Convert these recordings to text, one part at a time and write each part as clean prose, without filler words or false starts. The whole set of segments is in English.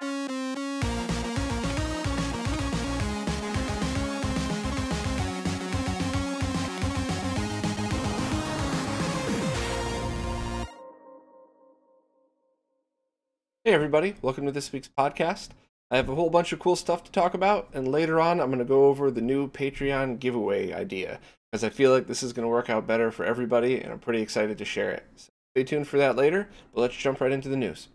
Hey everybody, welcome to this week's podcast. I have a whole bunch of cool stuff to talk about, and later on I'm going to go over the new Patreon giveaway idea, because I feel like this is going to work out better for everybody, and I'm pretty excited to share it. So stay tuned for that later, but let's jump right into the news.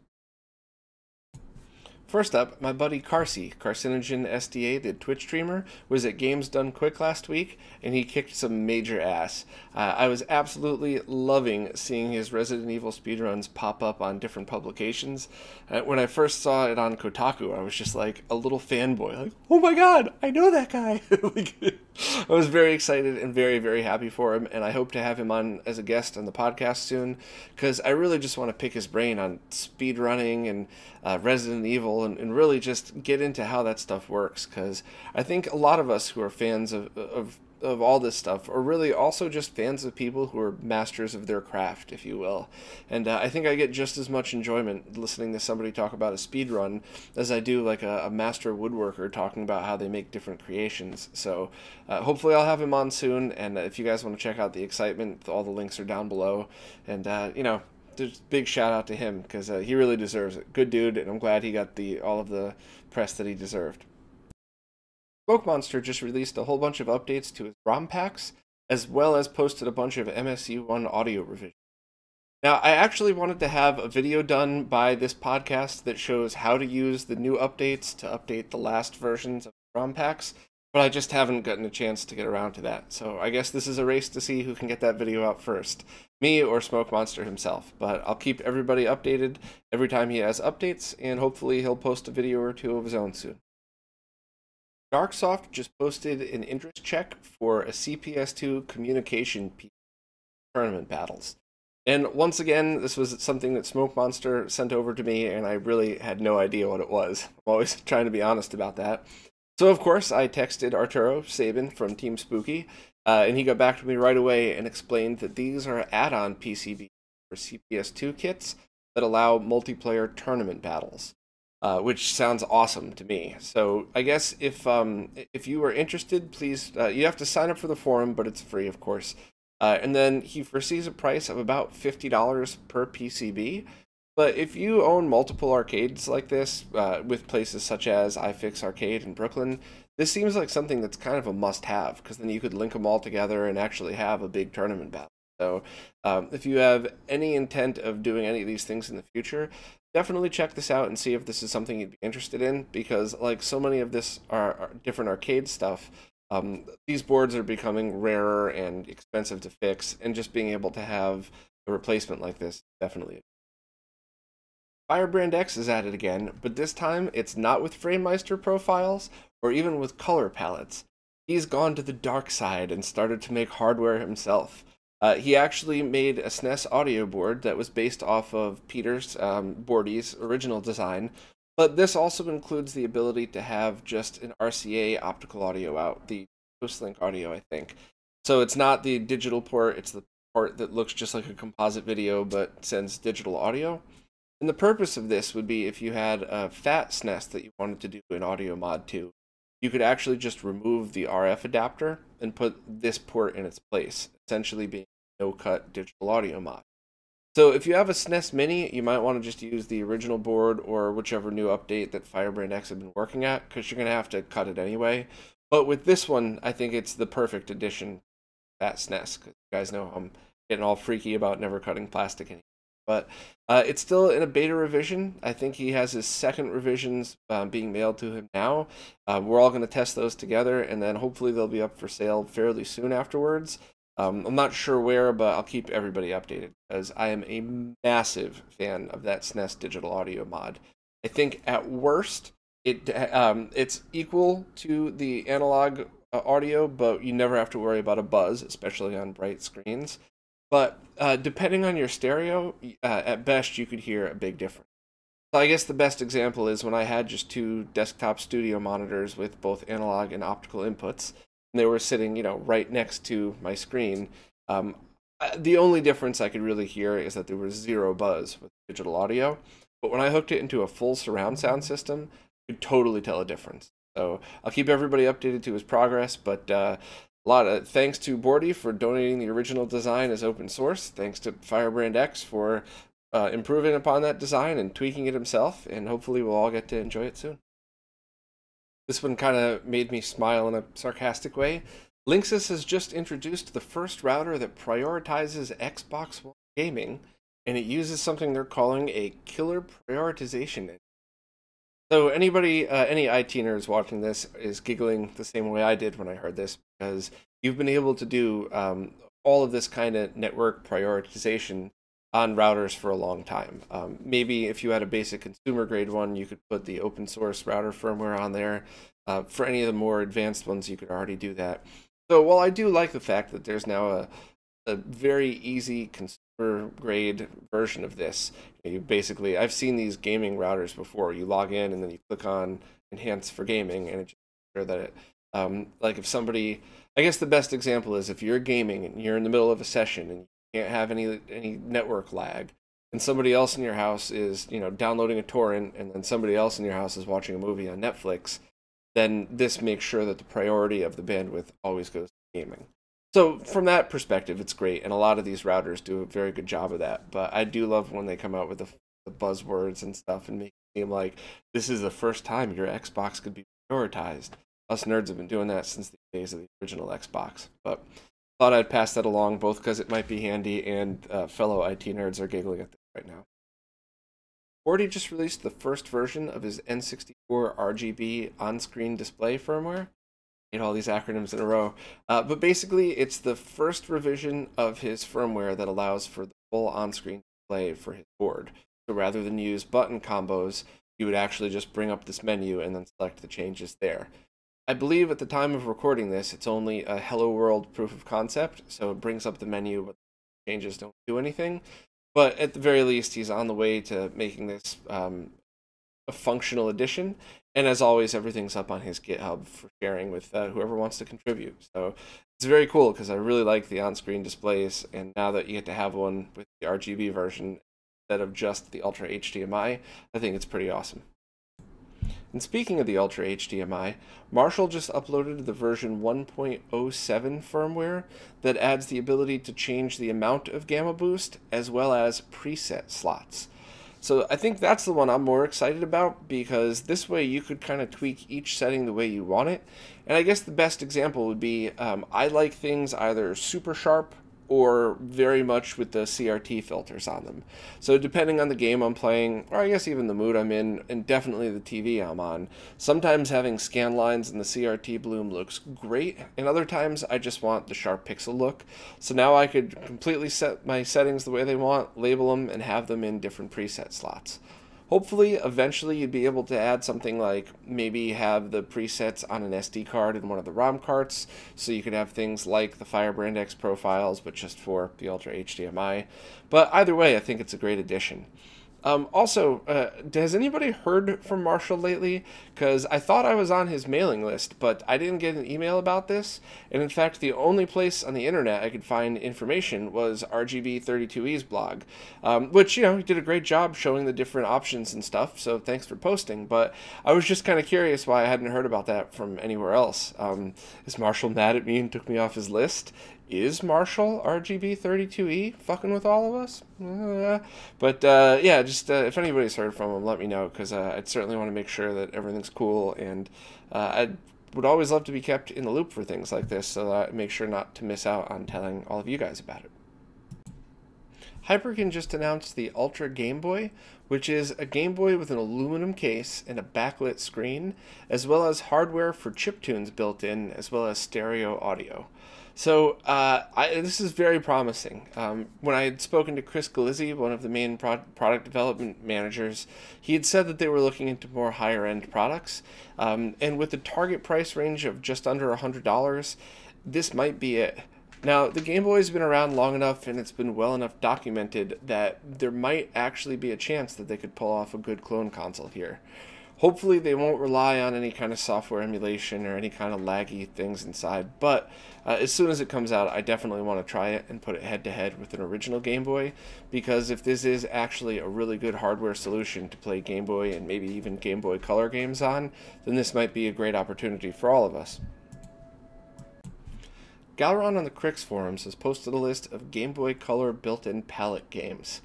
First up, my buddy Carsey, Carcinogen SDA, the Twitch streamer, was at Games Done Quick last week, and he kicked some major ass. I was absolutely loving seeing his Resident Evil speedruns pop up on different publications. When I first saw it on Kotaku, I was just like a little fanboy, like, oh my god, I know that guy! I was very excited and very, very happy for him, and I hope to have him on as a guest on the podcast soon, because I really just want to pick his brain on speedrunning and Resident Evil, and really just get into how that stuff works, because I think a lot of us who are fans of all this stuff are really also just fans of people who are masters of their craft, if you will. And I think I get just as much enjoyment listening to somebody talk about a speedrun as I do like a master woodworker talking about how they make different creations. So hopefully I'll have him on soon, and if you guys want to check out the excitement, all the links are down below. And there's a big shout out to him, because he really deserves it. Good dude, and I'm glad he got all of the press that he deserved. Smokemonster just released a whole bunch of updates to his ROMpacks, as well as posted a bunch of MSU1 audio revisions. Now, I actually wanted to have a video done by this podcast that shows how to use the new updates to update the last versions of ROMpacks, but I just haven't gotten a chance to get around to that. So I guess this is a race to see who can get that video out first, me or Smokemonster himself. But I'll keep everybody updated every time he has updates, and hopefully he'll post a video or two of his own soon. Darksoft just posted an interest check for a CPS2 communication tournament battles. And once again, this was something that Smokemonster sent over to me, and I really had no idea what it was. I'm always trying to be honest about that. So of course, I texted Arturo Sabin from Team Spooky, and he got back to me right away and explained that these are add-on PCB for CPS2 kits that allow multiplayer tournament battles. Which sounds awesome to me. So I guess if you are interested, please, you have to sign up for the forum, but it's free, of course. And then he foresees a price of about $50 per PCB. But if you own multiple arcades like this, with places such as iFix Arcade in Brooklyn, this seems like something that's kind of a must-have, because then you could link them all together and actually have a big tournament battle. So if you have any intent of doing any of these things in the future, definitely check this out and see if this is something you'd be interested in, because like so many of this are different arcade stuff, these boards are becoming rarer and expensive to fix, and just being able to have a replacement like this definitely. Firebrand X is at it again, but this time it's not with FrameMeister profiles or even with color palettes. He's gone to the dark side and started to make hardware himself. He actually made a SNES audio board that was based off of Peter's, Borti's original design, but this also includes the ability to have just an RCA optical audio out, the Toastlink audio, I think. So it's not the digital port, it's the port that looks just like a composite video but sends digital audio. And the purpose of this would be if you had a fat SNES that you wanted to do an audio mod to, you could actually just remove the RF adapter and put this port in its place, essentially being no-cut digital audio mod. So if you have a SNES Mini, you might want to just use the original board or whichever new update that Firebrand X have been working at, because you're going to have to cut it anyway. But with this one, I think it's the perfect addition to that SNES, because you guys know I'm getting all freaky about never cutting plastic anymore. But it's still in a beta revision. I think he has his second revisions being mailed to him now. We're all going to test those together, and then hopefully they'll be up for sale fairly soon afterwards. I'm not sure where, but I'll keep everybody updated, because I am a massive fan of that SNES digital audio mod. I think at worst, it's equal to the analog audio, but you never have to worry about a buzz, especially on bright screens. But depending on your stereo, at best you could hear a big difference. So I guess the best example is when I had just two desktop studio monitors with both analog and optical inputs, and they were sitting, right next to my screen. The only difference I could really hear is that there was zero buzz with digital audio. but when I hooked it into a full surround sound system, you could totally tell a difference. So I'll keep everybody updated to his progress, but a lot of thanks to Borti for donating the original design as open source. Thanks to Firebrand X for improving upon that design and tweaking it himself, and hopefully we'll all get to enjoy it soon. This one kind of made me smile in a sarcastic way. Linksys has just introduced the first router that prioritizes Xbox One gaming, and it uses something they're calling a killer prioritization engine. So anybody, any IT nerds watching this is giggling the same way I did when I heard this, because you've been able to do all of this kind of network prioritization on routers for a long time. Maybe if you had a basic consumer grade one, you could put the open source router firmware on there. For any of the more advanced ones, you could already do that. So while I do like the fact that there's now a very easy consumer grade version of this, you basically, I've seen these gaming routers before. You log in and then you click on Enhance for Gaming, and it just sure that it, like if somebody, I guess the best example is if you're gaming and you're in the middle of a session and can't have any network lag, and somebody else in your house is, you know, downloading a torrent, and then somebody else in your house is watching a movie on Netflix, then this makes sure that the priority of the bandwidth always goes to gaming. So from that perspective, it's great, and a lot of these routers do a very good job of that. But I do love when they come out with the buzzwords and stuff and make it seem like this is the first time your Xbox could be prioritized. Us nerds have been doing that since the days of the original Xbox. But thought I'd pass that along, both because it might be handy and fellow IT nerds are giggling at this right now. Borti just released the first version of his N64 RGB on-screen display firmware. I hate all these acronyms in a row. But basically, it's the first revision of his firmware that allows for the full on-screen display for his board. So rather than use button combos, you would actually just bring up this menu and then select the changes there. I believe at the time of recording this, it's only a Hello World proof of concept, so it brings up the menu, but the changes don't do anything. But at the very least, he's on the way to making this a functional edition. And as always, everything's up on his GitHub for sharing with whoever wants to contribute. So it's very cool because I really like the on-screen displays. And now that you get to have one with the RGB version instead of just the Ultra HDMI, I think it's pretty awesome. And speaking of the Ultra HDMI, Marshall just uploaded the version 1.07 firmware that adds the ability to change the amount of gamma boost as well as preset slots. So I think that's the one I'm more excited about, because this way you could kind of tweak each setting the way you want it. And I guess the best example would be I like things either super sharp or very much with the CRT filters on them. So depending on the game I'm playing, or I guess even the mood I'm in, and definitely the TV I'm on, sometimes having scan lines in the CRT bloom looks great, and other times I just want the sharp pixel look. So now I could completely set my settings the way they want, label them, and have them in different preset slots. Hopefully, eventually you'd be able to add something like maybe have the presets on an SD card in one of the ROM carts, so you could have things like the Firebrand X profiles, but just for the Ultra HDMI. But either way, I think it's a great addition. Also, has anybody heard from Marshall lately? Because I thought I was on his mailing list, but I didn't get an email about this. And in fact, the only place on the internet I could find information was RGB32E's blog, which, you know, he did a great job showing the different options and stuff, so thanks for posting. But I was just kind of curious why I hadn't heard about that from anywhere else. Is Marshall mad at me and took me off his list? Is Marshall RGB32E fucking with all of us? But yeah, just if anybody's heard from him, let me know, because I'd certainly want to make sure that everything's cool, and I would always love to be kept in the loop for things like this, so that I make sure not to miss out on telling all of you guys about it. Hyperkin just announced the Ultra Game Boy, which is a Game Boy with an aluminum case and a backlit screen, as well as hardware for chiptunes built in, as well as stereo audio. So this is very promising. When I had spoken to Chris Galizzi, one of the main product development managers, he had said that they were looking into more higher-end products. And with the target price range of just under $100, this might be it. Now, the Game Boy's been around long enough and it's been well enough documented that there might actually be a chance that they could pull off a good clone console here. Hopefully they won't rely on any kind of software emulation or any kind of laggy things inside, but as soon as it comes out, I definitely want to try it and put it head-to-head with an original Game Boy, because if this is actually a really good hardware solution to play Game Boy and maybe even Game Boy Color games on, then this might be a great opportunity for all of us. Galron on the Crix forums has posted a list of Game Boy Color built-in palette games.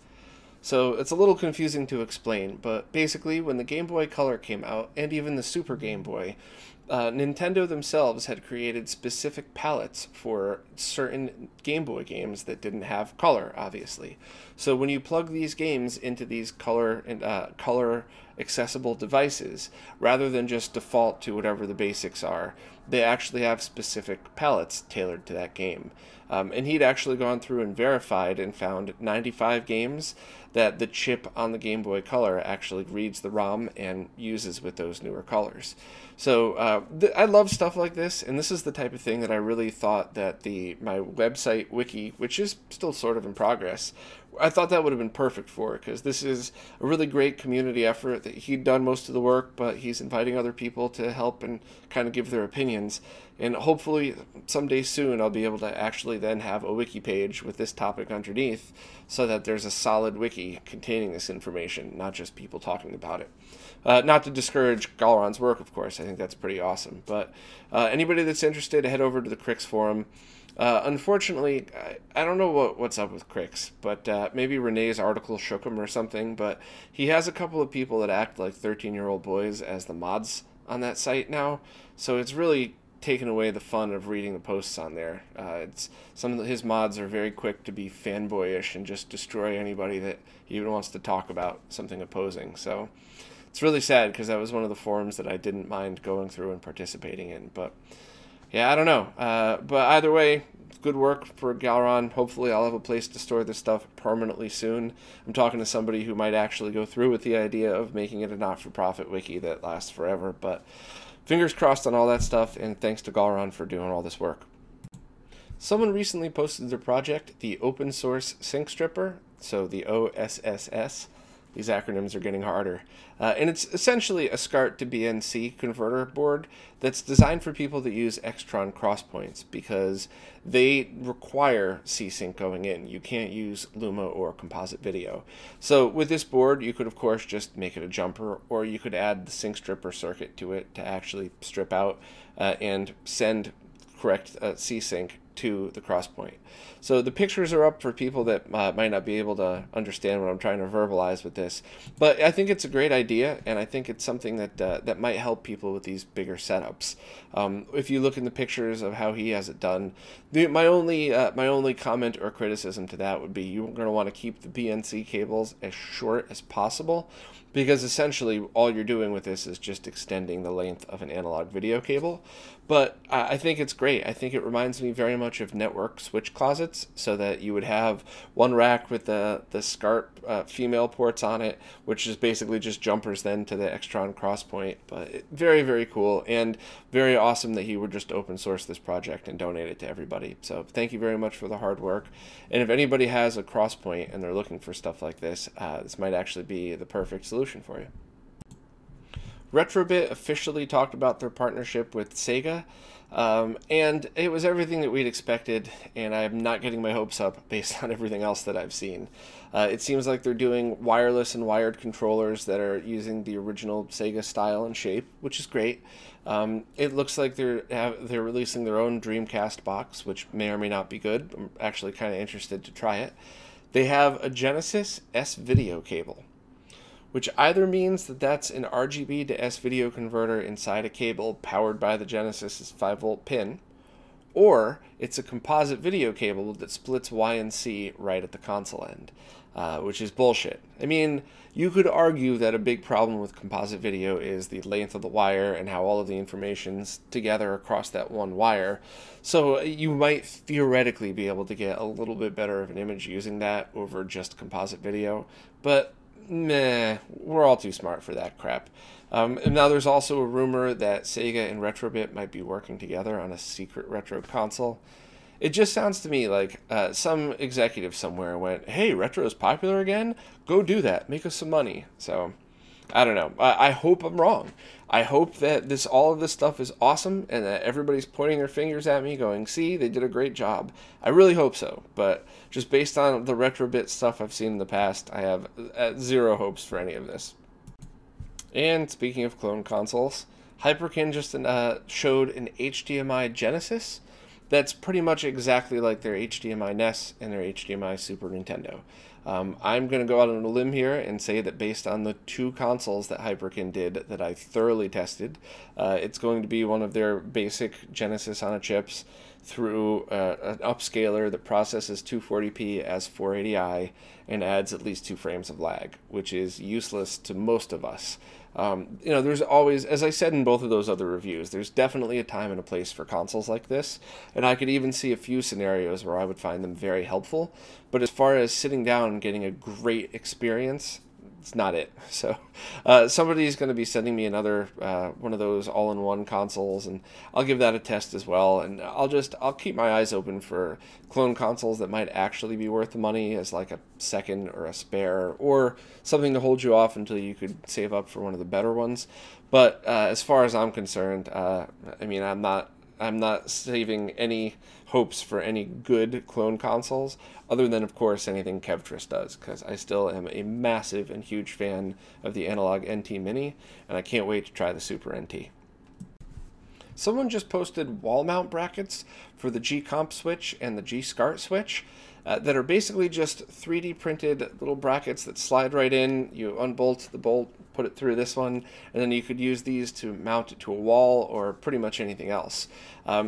So it's a little confusing to explain, but basically when the Game Boy Color came out, and even the Super Game Boy, Nintendo themselves had created specific palettes for certain Game Boy games that didn't have color, obviously. So when you plug these games into these color accessible devices, rather than just default to whatever the basics are, they actually have specific palettes tailored to that game. And he'd actually gone through and verified and found 95 games that the chip on the Game Boy Color actually reads the ROM and uses with those newer colors. So I love stuff like this, and this is the type of thing that I really thought that my website wiki, which is still sort of in progress, I thought that would have been perfect for it, because this is a really great community effort that he'd done most of the work, but he's inviting other people to help and kind of give their opinions. And hopefully someday soon I'll be able to actually then have a wiki page with this topic underneath, so that there's a solid wiki containing this information, not just people talking about it. Not to discourage Galron's work, of course. I think that's pretty awesome. But anybody that's interested, head over to the Crix forum. Unfortunately, I don't know what's up with Crix, but maybe Renee's article shook him or something, but he has a couple of people that act like 13-year-old boys as the mods on that site now, so it's really taken away the fun of reading the posts on there. Some of his mods are very quick to be fanboyish and just destroy anybody that he even wants to talk about something opposing, so it's really sad, because that was one of the forums that I didn't mind going through and participating in, but yeah, I don't know. But either way, good work for Galron. Hopefully I'll have a place to store this stuff permanently soon. I'm talking to somebody who might actually go through with the idea of making it a not-for-profit wiki that lasts forever. But fingers crossed on all that stuff, and thanks to Galron for doing all this work. Someone recently posted their project, the Open Source Sync Stripper, so the OSSS. These acronyms are getting harder. And it's essentially a SCART to BNC converter board that's designed for people that use Extron crosspoints, because they require C-Sync going in. You can't use Luma or composite video. So with this board, you could, of course, just make it a jumper, or you could add the sync stripper circuit to it to actually strip out and send correct C-Sync to the crosspoint. So the pictures are up for people that might not be able to understand what I'm trying to verbalize with this, but I think it's a great idea, and I think it's something that that might help people with these bigger setups. If you look in the pictures of how he has it done, my only comment or criticism to that would be you're going to want to keep the BNC cables as short as possible, because essentially all you're doing with this is just extending the length of an analog video cable. But I think it's great. I think it reminds me very much of network switch closets, so that you would have one rack with the SCART female ports on it, which is basically just jumpers then to the Extron crosspoint. But very, very cool, and very awesome that he would just open source this project and donate it to everybody. So thank you very much for the hard work. And if anybody has a crosspoint and they're looking for stuff like this, this might actually be the perfect solution for you. Retrobit officially talked about their partnership with Sega, and it was everything that we'd expected, and I'm not getting my hopes up based on everything else that I've seen. It seems like they're doing wireless and wired controllers that are using the original Sega style and shape, which is great. It looks like they're releasing their own Dreamcast box, which may or may not be good. I'm actually kind of interested to try it. They have a Genesis S-Video cable, which either means that that's an RGB to S-Video converter inside a cable powered by the Genesis's 5-volt pin, or it's a composite video cable that splits Y and C right at the console end, which is bullshit. I mean, you could argue that a big problem with composite video is the length of the wire and how all of the information's together across that one wire, so you might theoretically be able to get a little bit better of an image using that over just composite video, but meh, we're all too smart for that crap. And now there's also a rumor that Sega and Retrobit might be working together on a secret retro console. It just sounds to me like some executive somewhere went, hey, retro's popular again? Go do that. Make us some money. So I don't know. I hope I'm wrong. I hope that all of this stuff is awesome and that everybody's pointing their fingers at me going, see, they did a great job. I really hope so, but just based on the Retrobit stuff I've seen in the past, I have zero hopes for any of this. And speaking of clone consoles, Hyperkin just showed an HDMI Genesis that's pretty much exactly like their HDMI NES and their HDMI Super Nintendo. I'm going to go out on a limb here and say that based on the 2 consoles that Hyperkin did that I thoroughly tested, it's going to be one of their basic Genesis on a chips through an upscaler that processes 240p as 480i and adds at least 2 frames of lag, which is useless to most of us. You know, there's always, as I said in both of those other reviews, there's definitely a time and a place for consoles like this, and I could even see a few scenarios where I would find them very helpful, but as far as sitting down and getting a great experience, it's not it. So somebody's going to be sending me another one of those all-in-one consoles, and I'll give that a test as well, and I'll keep my eyes open for clone consoles that might actually be worth the money as like a second or a spare or something to hold you off until you could save up for one of the better ones. But as far as I'm concerned, I mean, I'm not saving any hopes for any good clone consoles, other than, of course, anything Kevtris does, because I still am a massive and huge fan of the Analog NT Mini, and I can't wait to try the Super NT. Someone just posted wall mount brackets for the G-Comp switch and the G-SCART switch that are basically just 3D printed little brackets that slide right in. You unbolt the bolt, put it through this one, and then you could use these to mount it to a wall or pretty much anything else.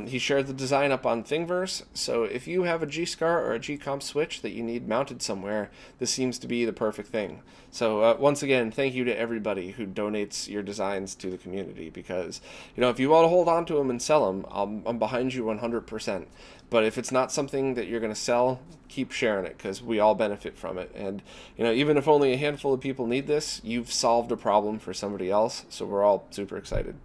He shared the design up on Thingiverse, so if you have a G-SCART or a G-Comp switch that you need mounted somewhere, this seems to be the perfect thing. So once again, thank you to everybody who donates your designs to the community, because, you know, if you want to hold on to them and sell them, I'm behind you 100%. But if it's not something that you're going to sell, keep sharing it, because we all benefit from it. And, you know, even if only a handful of people need this, you've solved a problem for somebody else, so we're all super excited.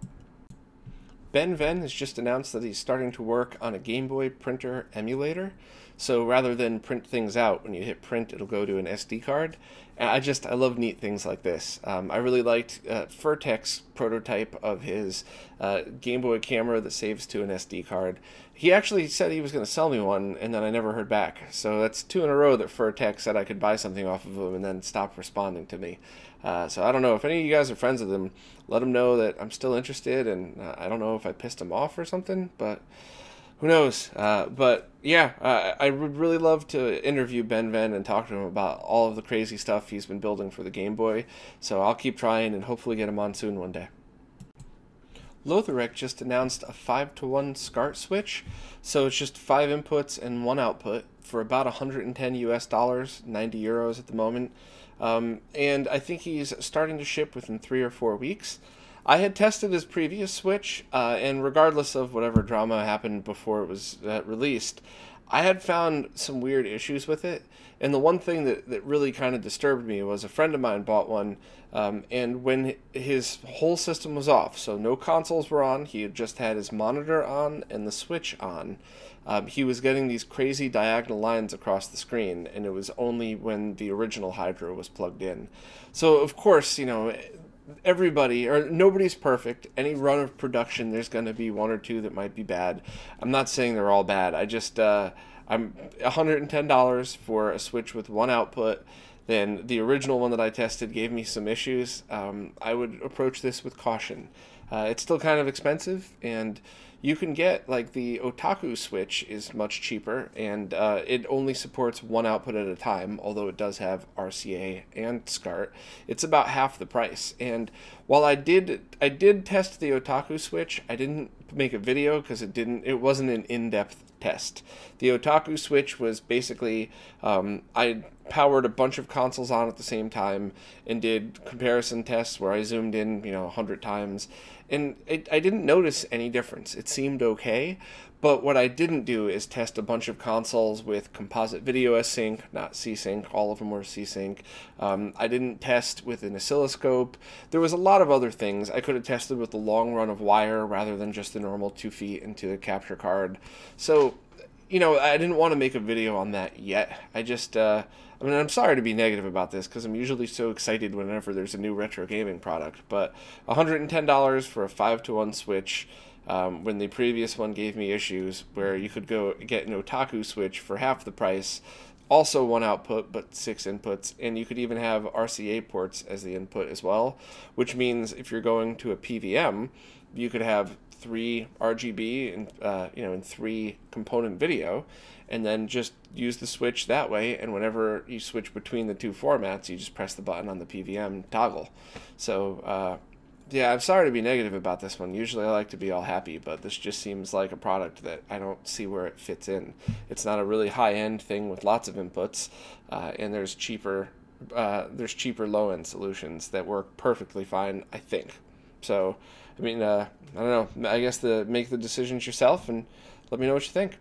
Ben Venn has just announced that he's starting to work on a Game Boy Printer Emulator. So rather than print things out, when you hit print, it'll go to an SD card. I love neat things like this. I really liked Furtek's prototype of his Game Boy camera that saves to an SD card. He actually said he was going to sell me one, and then I never heard back. So that's 2 in a row that Furtek said I could buy something off of him and then stopped responding to me. So I don't know if any of you guys are friends with him. Let him know that I'm still interested, and I don't know if I pissed him off or something, but who knows? But yeah, I would really love to interview Ben Venn and talk to him about all of the crazy stuff he's been building for the Game Boy. So I'll keep trying and hopefully get him on soon one day. Lotharic just announced a 5-to-1 SCART switch, so it's just 5 inputs and 1 output for about 110 US dollars, 90 euros at the moment. And I think he's starting to ship within 3 or 4 weeks. I had tested his previous switch, and regardless of whatever drama happened before it was released, I had found some weird issues with it. And the one thing that really kind of disturbed me was a friend of mine bought one, and when his whole system was off, so no consoles were on, he had just had his monitor on and the switch on, he was getting these crazy diagonal lines across the screen, and it was only when the original Hydra was plugged in. So, of course, you know, everybody, or nobody's perfect. Any run of production, there's going to be 1 or 2 that might be bad. I'm not saying they're all bad. I'm $110 for a switch with 1 output. Then the original one that I tested gave me some issues. I would approach this with caution. It's still kind of expensive, and you can get, like, the Otaku switch is much cheaper, and it only supports 1 output at a time, although it does have RCA and SCART. It's about half the price. And while I did test the Otaku switch, I didn't make a video because it wasn't an in-depth test. The Otaku switch was basically, I powered a bunch of consoles on at the same time and did comparison tests where I zoomed in, 100 times, and I didn't notice any difference. It seemed okay, but what I didn't do is test a bunch of consoles with composite video S-Sync, not C-Sync. All of them were C-Sync. I didn't test with an oscilloscope. There was a lot of other things. I could have tested with the long run of wire rather than just the normal 2 feet into the capture card. So, I didn't want to make a video on that yet. I mean, I'm sorry to be negative about this because I'm usually so excited whenever there's a new retro gaming product, but $110 for a 5-to-1 Switch, when the previous one gave me issues where you could go get an Otaku Switch for half the price, also one output but 6 inputs, and you could even have RCA ports as the input as well, which means if you're going to a PVM, you could have 3 RGB and in 3 component video, and then just use the Switch that way, and whenever you switch between the 2 formats, you just press the button on the PVM toggle. So yeah, I'm sorry to be negative about this one. Usually I like to be all happy, but this just seems like a product that I don't see where it fits in. It's not a really high-end thing with lots of inputs, and there's cheaper low-end solutions that work perfectly fine, I think. So, I mean, I don't know. I guess make the decisions yourself and let me know what you think.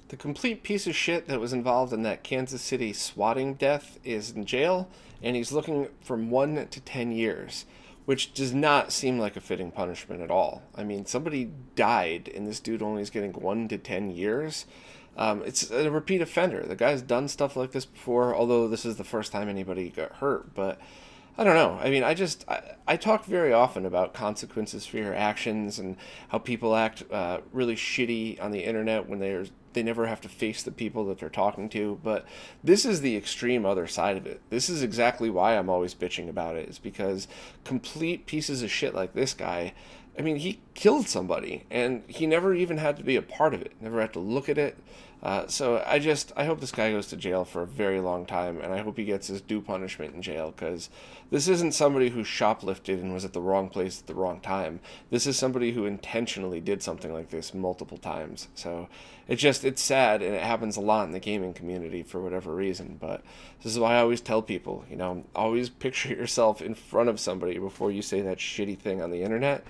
The complete piece of shit that was involved in that Kansas City swatting death is in jail, and he's looking from 1 to 10 years, which does not seem like a fitting punishment at all. I mean, somebody died, and this dude only is getting 1 to 10 years. It's a repeat offender. The guy's done stuff like this before, although this is the first time anybody got hurt, but I don't know. I mean, I talk very often about consequences for your actions and how people act really shitty on the internet when they never have to face the people that they're talking to. But this is the extreme other side of it. This is exactly why I'm always bitching about it, is because complete pieces of shit like this guy, I mean, he killed somebody, and he never even had to be a part of it, never had to look at it. So I hope this guy goes to jail for a very long time, and I hope he gets his due punishment in jail, because this isn't somebody who shoplifted and was at the wrong place at the wrong time. This is somebody who intentionally did something like this multiple times. So it's sad, and it happens a lot in the gaming community for whatever reason, but this is why I always tell people, always picture yourself in front of somebody before you say that shitty thing on the internet.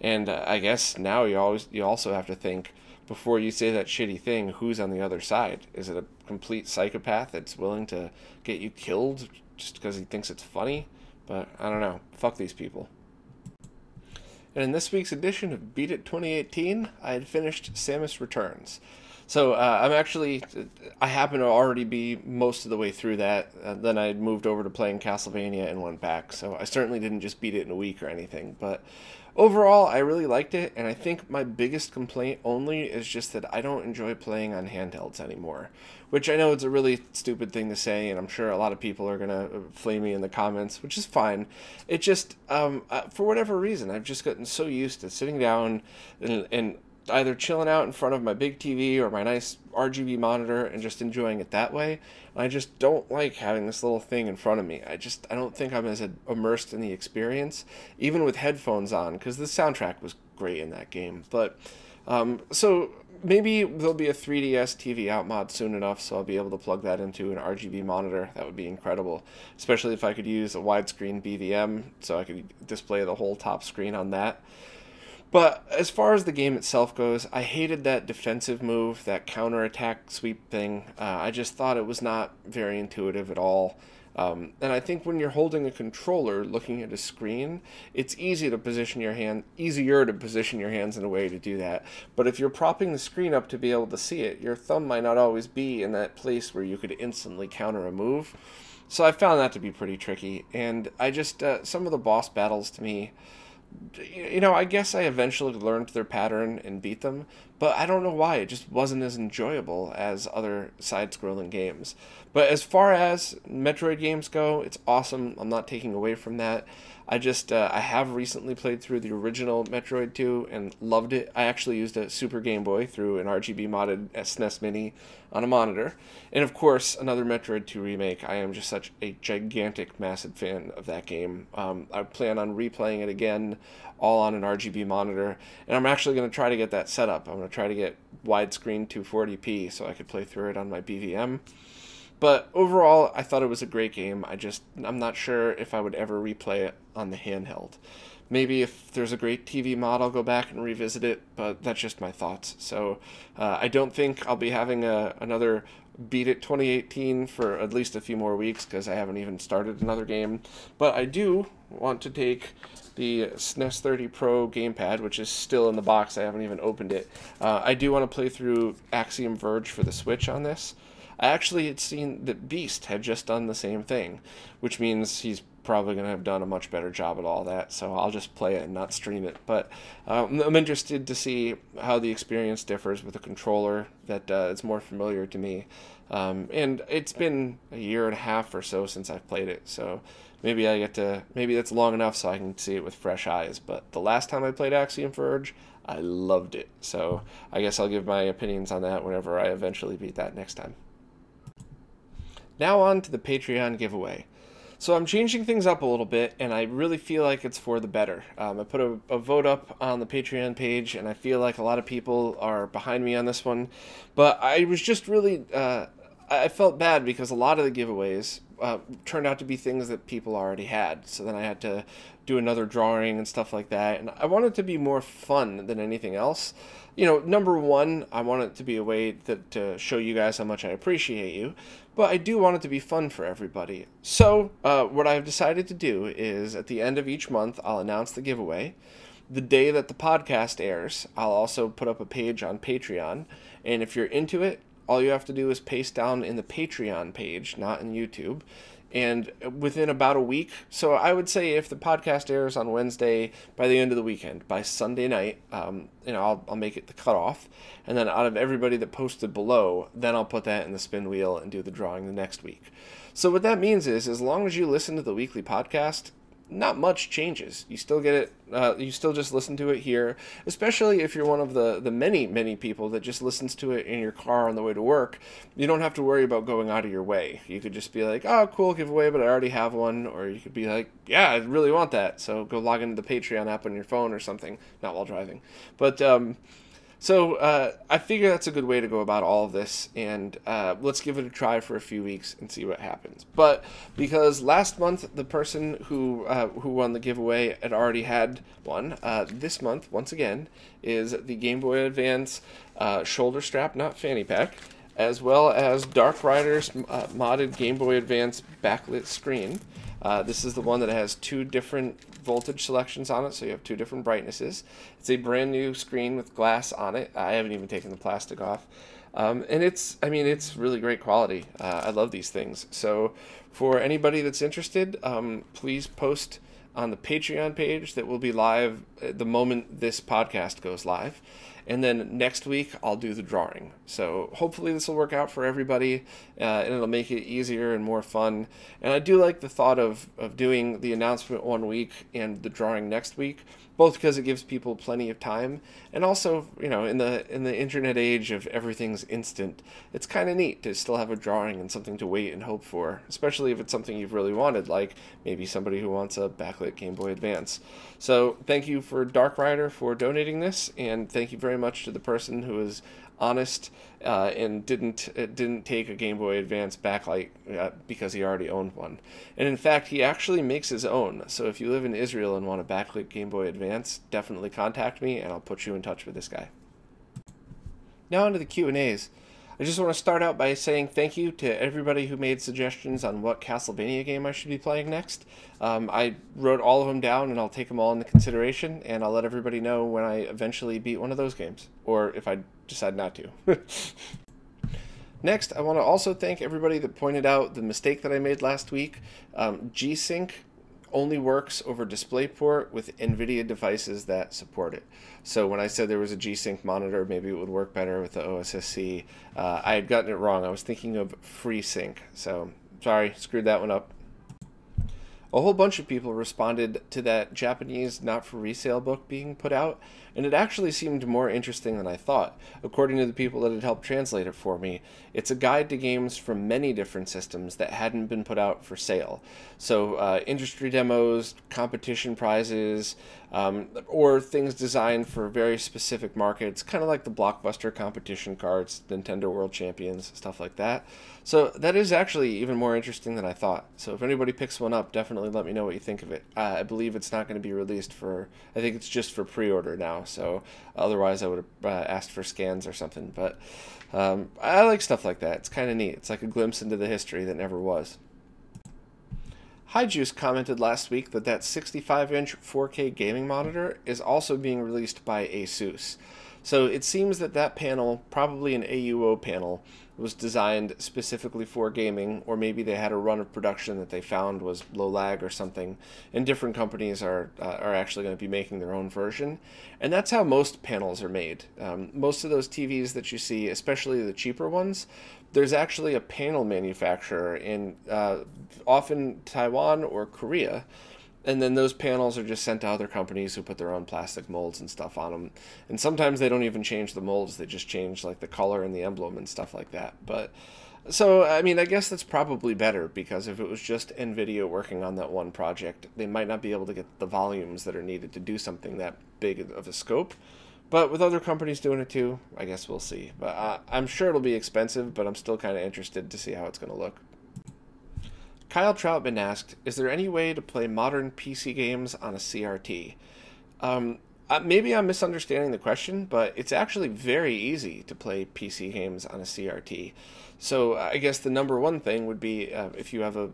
And I guess now you also have to think, before you say that shitty thing, who's on the other side? Is it a complete psychopath that's willing to get you killed just because he thinks it's funny? But I don't know. Fuck these people. And in this week's edition of Beat It 2018, I had finished Samus Returns. So I happen to already be most of the way through that. Then I moved over to playing Castlevania and went back. So I certainly didn't just beat it in a week or anything. But overall, I really liked it. And I think my biggest complaint only is just that I don't enjoy playing on handhelds anymore. Which I know is a really stupid thing to say, and I'm sure a lot of people are going to flame me in the comments, which is fine. It just, for whatever reason, I've just gotten so used to sitting down and either chilling out in front of my big TV or my nice RGB monitor and just enjoying it that way. I just don't like having this little thing in front of me. I don't think I'm as immersed in the experience, even with headphones on, because the soundtrack was great in that game. But, so maybe there'll be a 3DS TV out mod soon enough, so I'll be able to plug that into an RGB monitor. That would be incredible, especially if I could use a widescreen BVM, so I could display the whole top screen on that. But as far as the game itself goes, I hated that defensive move, that counterattack sweep thing. I just thought it was not very intuitive at all. And I think when you're holding a controller looking at a screen, it's easier to position your hands in a way to do that. But if you're propping the screen up to be able to see it, your thumb might not always be in that place where you could instantly counter a move. So I found that to be pretty tricky. And I just, some of the boss battles to me, I guess I eventually learned their pattern and beat them, but I don't know why. It just wasn't as enjoyable as other side-scrolling games. But as far as Metroid games go, it's awesome. I'm not taking away from that. I have recently played through the original Metroid 2 and loved it. I actually used a Super Game Boy through an RGB modded SNES Mini on a monitor. And of course, another Metroid 2 remake. I am just such a gigantic, massive fan of that game. I plan on replaying it again, all on an RGB monitor. And I'm actually going to try to get that set up. I'm going to try to get widescreen 240p so I could play through it on my BVM. But overall, I thought it was a great game. I'm not sure if I would ever replay it on the handheld. Maybe if there's a great TV mod, I'll go back and revisit it, but that's just my thoughts. So I don't think I'll be having another Beat It 2018 for at least a few more weeks, because I haven't even started another game. But I do want to take the SNES 30 Pro gamepad, which is still in the box. I haven't even opened it. I do want to play through Axiom Verge for the Switch on this. I actually had seen that Beast had just done the same thing, which means he's probably going to have done a much better job at all that, so I'll just play it and not stream it. But I'm interested to see how the experience differs with a controller that is more familiar to me. And it's been a year and a half or so since I've played it, so maybe maybe that's long enough so I can see it with fresh eyes. But the last time I played Axiom Verge, I loved it, so I guess I'll give my opinions on that whenever I eventually beat that next time. Now on to the Patreon giveaway. So I'm changing things up a little bit, and I really feel like it's for the better. I put a vote up on the Patreon page, and I feel like a lot of people are behind me on this one. But I was just really, I felt bad because a lot of the giveaways turned out to be things that people already had. So then I had to do another drawing and stuff like that. And I want it to be more fun than anything else. You know, number one, I want it to be a way to show you guys how much I appreciate you. But I do want it to be fun for everybody. So what I've decided to do is at the end of each month, I'll announce the giveaway. The day that the podcast airs, I'll also put up a page on Patreon. And if you're into it, all you have to do is paste down in the Patreon page, not in YouTube. And within about a week, so I would say if the podcast airs on Wednesday, by the end of the weekend, by Sunday night, you know, I'll make it the cutoff. And then out of everybody that posted below, then I'll put that in the spin wheel and do the drawing the next week. So what that means is, as long as you listen to the weekly podcast, not much changes. You still get it, you still just listen to it here, especially if you're one of the many people that just listens to it in your car on the way to work. You don't have to worry about going out of your way. You could just be like, oh, cool giveaway, but I already have one. Or you could be like, yeah, I really want that. So go log into the Patreon app on your phone or something, not while driving. But, so I figure that's a good way to go about all of this, and let's give it a try for a few weeks and see what happens. But because last month the person who won the giveaway had already had one, this month, once again, is the Game Boy Advance shoulder strap, not fanny pack, as well as Dark Rider's modded Game Boy Advance backlit screen. This is the one that has two different voltage selections on it, so you have two different brightnesses. It's a brand new screen with glass on it. I haven't even taken the plastic off. And it's really great quality. I love these things. So for anybody that's interested, please post on the Patreon page that will be live the moment this podcast goes live. And then next week, I'll do the drawing. So hopefully this will work out for everybody, and it'll make it easier and more fun. And I do like the thought of doing the announcement one week and the drawing next week, both because it gives people plenty of time, and also, you know, in the internet age of everything's instant, it's kind of neat to still have a drawing and something to wait and hope for, especially if it's something you've really wanted, like maybe somebody who wants a backlit Game Boy Advance. So thank you for Dark Rider for donating this, and thank you very much to the person who was honest and didn't take a Game Boy Advance backlight because he already owned one. And in fact, he actually makes his own. So if you live in Israel and want a backlit Game Boy Advance, definitely contact me and I'll put you in touch with this guy. Now onto the Q&As. I just want to start out by saying thank you to everybody who made suggestions on what Castlevania game I should be playing next. I wrote all of them down, and I'll take them all into consideration, and I'll let everybody know when I eventually beat one of those games, or if I decide not to. Next, I want to also thank everybody that pointed out the mistake that I made last week. G-Sync only works over DisplayPort with Nvidia devices that support it. So when I said there was a G-Sync monitor, maybe it would work better with the OSSC. I had gotten it wrong. I was thinking of FreeSync. So sorry, screwed that one up. A whole bunch of people responded to that Japanese not for resale book being put out, and it actually seemed more interesting than I thought. According to the people that had helped translate it for me, it's a guide to games from many different systems that hadn't been put out for sale. So industry demos, competition prizes, or things designed for very specific markets, kind of like the Blockbuster competition cards, Nintendo World Champions, stuff like that. So that is actually even more interesting than I thought. So if anybody picks one up, definitely let me know what you think of it. I believe it's not going to be released for, I think it's just for pre-order now, so otherwise I would have asked for scans or something. But I like stuff like that. It's kind of neat. It's like a glimpse into the history that never was. Hyjuice commented last week that 65-inch 4K gaming monitor is also being released by Asus. So it seems that that panel, probably an AUO panel, was designed specifically for gaming, or maybe they had a run of production that they found was low lag or something, and different companies are actually going to be making their own version. And that's how most panels are made. Most of those TVs that you see, especially the cheaper ones, there's actually a panel manufacturer in often Taiwan or Korea, and then those panels are just sent to other companies who put their own plastic molds and stuff on them. And sometimes they don't even change the molds, they just change like the color and the emblem and stuff like that. But so, I mean, I guess that's probably better, because if it was just Nvidia working on that one project, they might not be able to get the volumes that are needed to do something that big of a scope. But with other companies doing it too, I guess we'll see. But I'm sure it'll be expensive, but I'm still kind of interested to see how it's going to look. Kyle Troutman asked, is there any way to play modern PC games on a CRT? Maybe I'm misunderstanding the question, but it's actually very easy to play PC games on a CRT. So I guess the number one thing would be if you have a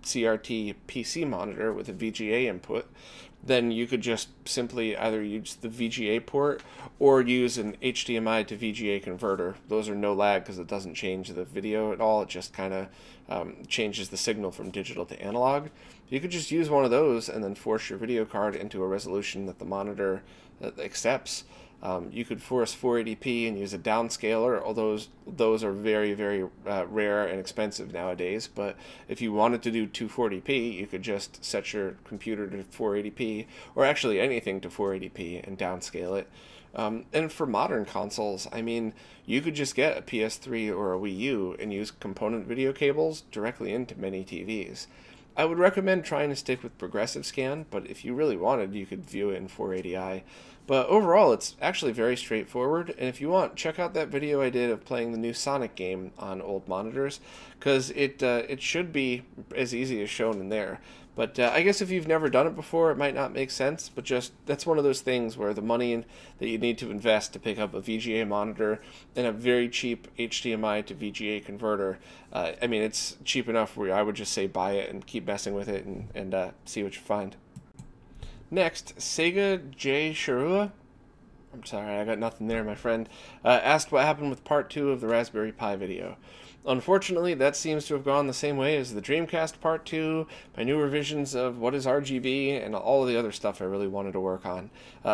CRT PC monitor with a VGA input, then you could just simply either use the VGA port or use an HDMI to VGA converter. Those are no lag because it doesn't change the video at all. It just kind of changes the signal from digital to analog. You could just use one of those and then force your video card into a resolution that the monitor accepts. You could force 480p and use a downscaler, although those are very, very rare and expensive nowadays. But if you wanted to do 240p, you could just set your computer to 480p, or actually anything to 480p, and downscale it. And for modern consoles, I mean, you could just get a PS3 or a Wii U and use component video cables directly into many TVs. I would recommend trying to stick with progressive scan, but if you really wanted, you could view it in 480i. But overall, it's actually very straightforward, and if you want, check out that video I did of playing the new Sonic game on old monitors, because it should be as easy as shown in there. But I guess if you've never done it before, it might not make sense, but just that's one of those things where the money that you need to invest to pick up a VGA monitor and a very cheap HDMI to VGA converter, I mean, it's cheap enough where I would just say buy it and keep messing with it and see what you find. Next, segajcharrua, I'm sorry, I got nothing there, my friend, asked what happened with part 2 of the Raspberry Pi video. Unfortunately, that seems to have gone the same way as the Dreamcast Part 2, my new revisions of what is RGB, and all of the other stuff I really wanted to work on.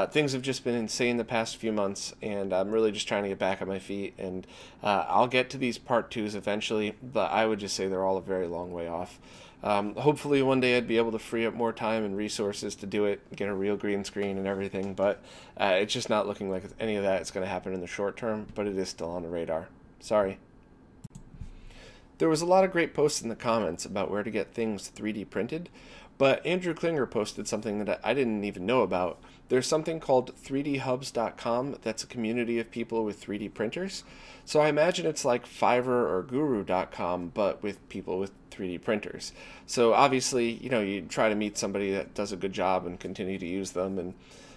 Things have just been insane the past few months, and I'm really just trying to get back on my feet, and I'll get to these Part 2s eventually, but I would just say they're all a very long way off. Hopefully one day I'd be able to free up more time and resources to do it, get a real green screen and everything, but it's just not looking like any of that is going to happen in the short term, but it is still on the radar. Sorry. There was a lot of great posts in the comments about where to get things 3D printed, but Andrew Klinger posted something that I didn't even know about. There's something called 3dhubs.com that's a community of people with 3D printers. So I imagine it's like Fiverr or Guru.com, but with people with 3D printers. So obviously, you know, you try to meet somebody that does a good job and continue to use them, and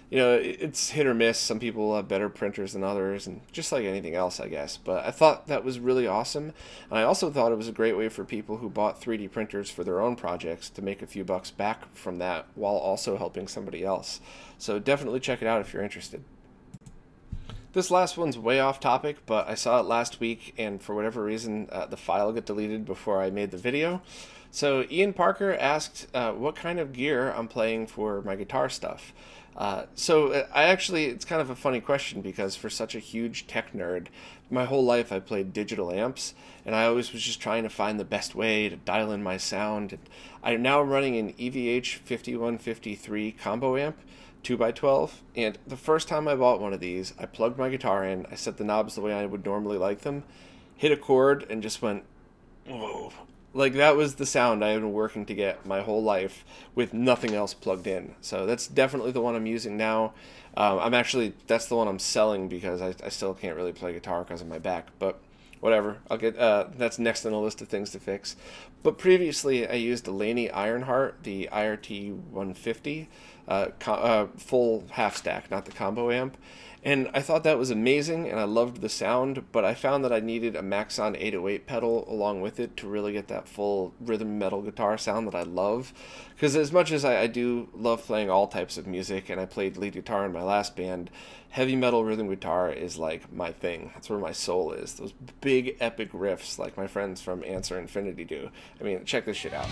you know, it's hit or miss. Some people have better printers than others, and just like anything else, I guess. But I thought that was really awesome. And I also thought it was a great way for people who bought 3D printers for their own projects to make a few bucks back from that while also helping somebody else. So definitely check it out if you're interested. This last one's way off topic, but I saw it last week, and for whatever reason, the file got deleted before I made the video. So Ian Parker asked what kind of gear I'm playing for my guitar stuff. It's kind of a funny question, because for such a huge tech nerd, my whole life I played digital amps, and I always was just trying to find the best way to dial in my sound. And I'm now running an EVH 5153 combo amp, 2x12, and the first time I bought one of these, I plugged my guitar in, I set the knobs the way I would normally like them, hit a chord, and just went, whoa. Like, that was the sound I had been working to get my whole life with nothing else plugged in. So that's definitely the one I'm using now. That's the one I'm selling because I still can't really play guitar because of my back. But whatever, I'll get, that's next on the list of things to fix. But previously I used a Laney Ironheart, the IRT 150, full half stack, not the combo amp. And I thought that was amazing, and I loved the sound, but I found that I needed a Maxon 808 pedal along with it to really get that full rhythm metal guitar sound that I love. Because as much as I do love playing all types of music, and I played lead guitar in my last band, heavy metal rhythm guitar is like my thing. That's where my soul is. Those big epic riffs like my friends from Answer Infinity do. I mean, check this shit out.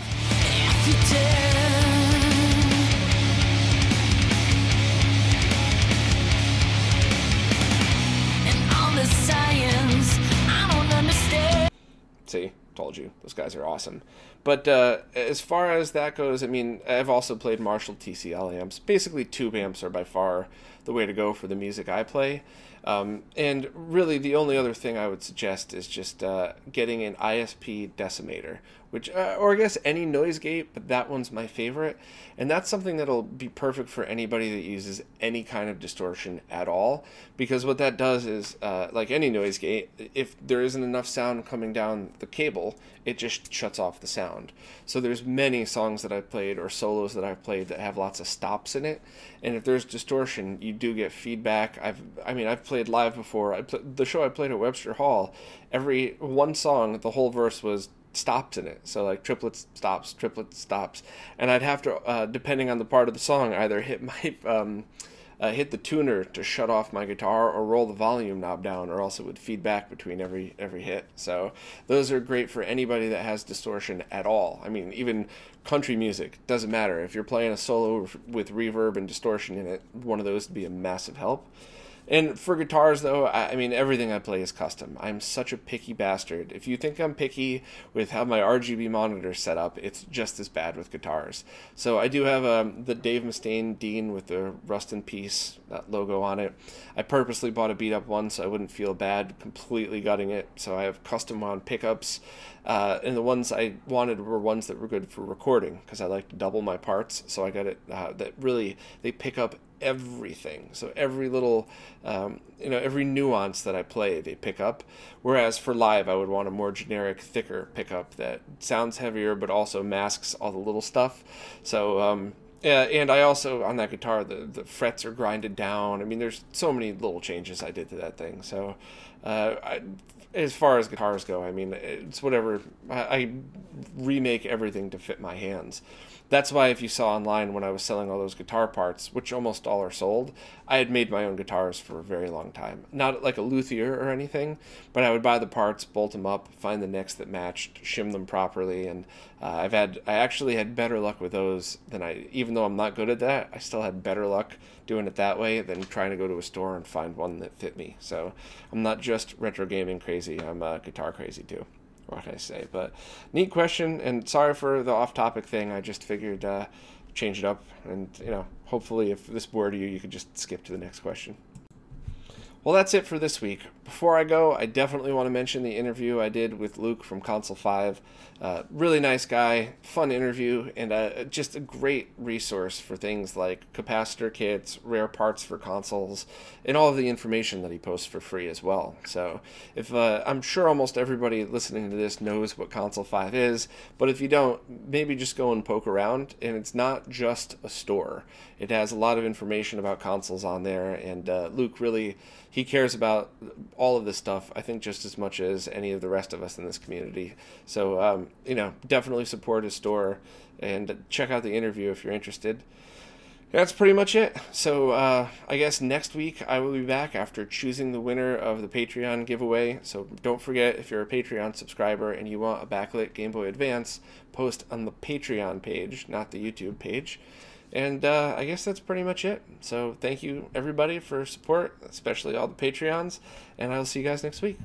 See, told you, those guys are awesome. But as far as that goes, I mean, I've also played Marshall TCL amps. Basically, tube amps are by far the way to go for the music I play. And really, the only other thing I would suggest is just getting an ISP decimator, which, or I guess any noise gate, but that one's my favorite. And that's something that'll be perfect for anybody that uses any kind of distortion at all, because what that does is, like any noise gate, if there isn't enough sound coming down the cable, it just shuts off the sound. So there's many songs that I've played or solos that I've played that have lots of stops in it, and if there's distortion, you do get feedback. I've played live before. The show I played at Webster Hall, every one song, the whole verse was stops in it, so like triplets, stops, and I'd have to, depending on the part of the song, either hit my hit the tuner to shut off my guitar or roll the volume knob down, or else it would feedback between every hit. So those are great for anybody that has distortion at all. I mean, even country music, doesn't matter. If you're playing a solo with reverb and distortion in it, one of those would be a massive help. And for guitars, though, I mean, everything I play is custom. I'm such a picky bastard. If you think I'm picky with how my RGB monitor is set up, it's just as bad with guitars. So I do have the Dave Mustaine Dean with the Rust in Peace logo on it. I purposely bought a beat-up one so I wouldn't feel bad completely gutting it. So I have custom wound pickups. And the ones I wanted were ones that were good for recording, because I like to double my parts. So I got it that really, they pick up everything. So every little, every nuance that I play, they pick up. Whereas for live, I would want a more generic, thicker pickup that sounds heavier, but also masks all the little stuff. So, yeah, and I also, on that guitar, the frets are grinded down. I mean, there's so many little changes I did to that thing. So, as far as guitars go, I mean, it's whatever. I remake everything to fit my hands. That's why if you saw online when I was selling all those guitar parts, which almost all are sold, I had made my own guitars for a very long time. Not like a luthier or anything, but I would buy the parts, bolt them up, find the necks that matched, shim them properly, and I actually had better luck with those than even though I'm not good at that, I still had better luck doing it that way than trying to go to a store and find one that fit me. So I'm not just retro gaming crazy, I'm guitar crazy too. What can I say? But neat question, and sorry for the off-topic thing. I just figured change it up, and hopefully if this bored you, you could just skip to the next question. Well, that's it for this week. Before I go, I definitely want to mention the interview I did with Luke from Console 5. Really nice guy, fun interview, and just a great resource for things like capacitor kits, rare parts for consoles, and all of the information that he posts for free as well. So if I'm sure almost everybody listening to this knows what Console 5 is, but if you don't, maybe just go and poke around. And it's not just a store. It has a lot of information about consoles on there, and Luke really, he cares about all of this stuff, I think, just as much as any of the rest of us in this community. So, definitely support his store and check out the interview if you're interested. That's pretty much it. So, I guess next week I will be back after choosing the winner of the Patreon giveaway. So don't forget, if you're a Patreon subscriber and you want a backlit Game Boy Advance, post on the Patreon page, not the YouTube page. And I guess that's pretty much it. So thank you, everybody, for support, especially all the Patreons, and I'll see you guys next week.